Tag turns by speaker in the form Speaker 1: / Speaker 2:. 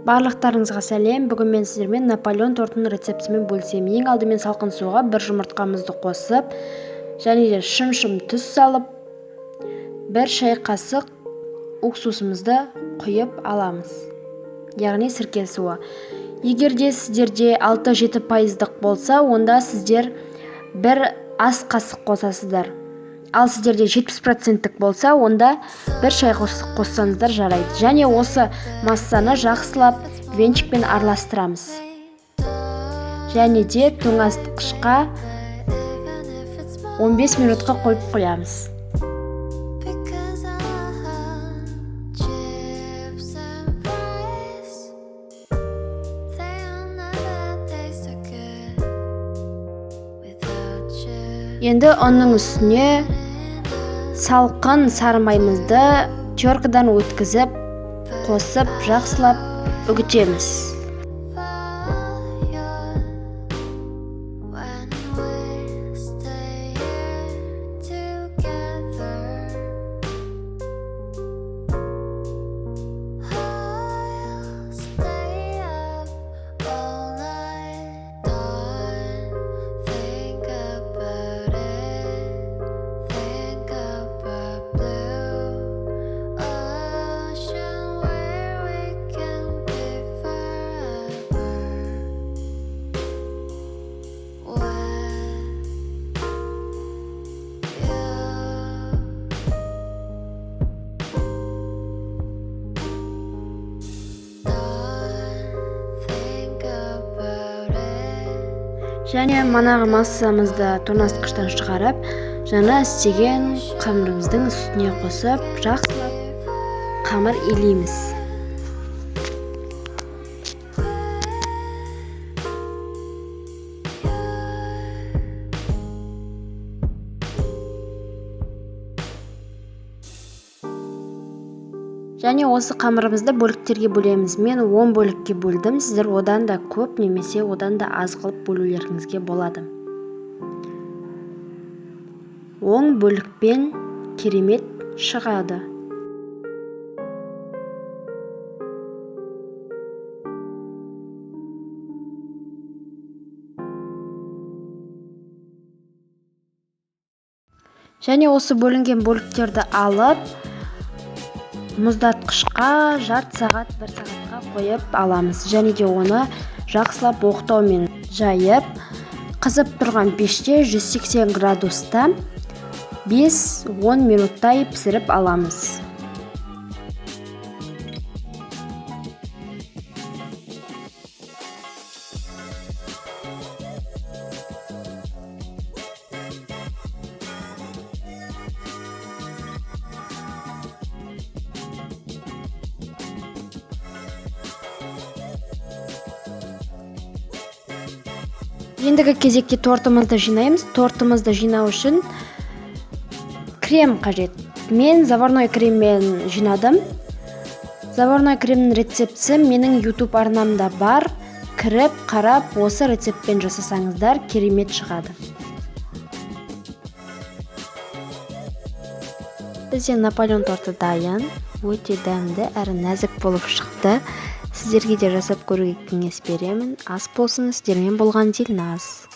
Speaker 1: Барлықтарыңызға сәлем. Бүгін мен сіздермен Наполеон тортының рецептімен бөлісемін. Ең алдымен салқын суға бір жұмыртқамызды қосып, және де шым тұз салып, бір шай қасық уксусымызды құйып аламыз. Яғни сірке суы. Егер де сіздерде 6-7% болса, онда сіздер бір ас қасық қосасыздар. Ал сіздерде 70% болса, онда бір шай қоссаңыздар жарайды. Және осы массаны жақсылап венчикпен араластырамыз. Және де тоңазытқышқа 15 минутқа қойып қоямыз. Енді оның үстіне салқын сары майымызды теркадан өткізіп, қосып, жақсылап үгітеміз. Және манағы массамызды тоңазытқыштан шығарып, жаңа істеген қамырымыздың үстіне қосып, жақсылап қамыр илейміз. Және осы қамырымызды бөліктерге бөлеміз. Мен 10 бөлікке бөлдім. Сіздер одан да көп немесе одан да аз қылып бөлулеріңізге болады. 10 бөлікпен керемет шығады. Және осы бөлінген бөліктерді алып, мұздатқышқа жарты сағат, 1 сағатқа қойып аламыз. Және де оны жақсылап оқтаумен жайып, қызып тұрған пеште 180 градуста 5-10 минуттай пісіріп аламыз. Ендігі кезекте тортымызды жинаймыз. Тортымызды жинау үшін крем қажет. Мен заварной креммен жинадым. Заварной кремнің рецептісі менің YouTube арнамда бар. Кіріп, қарап, осы рецептпен жасасаңыздар керемет шығады. Бізде Наполеон торты дайын. Өте дәмді әрі нәзік болып шықты. Сіздерге де жасап көруге кеңес беремін. Ас болсын, сіздермен болған Дилназ.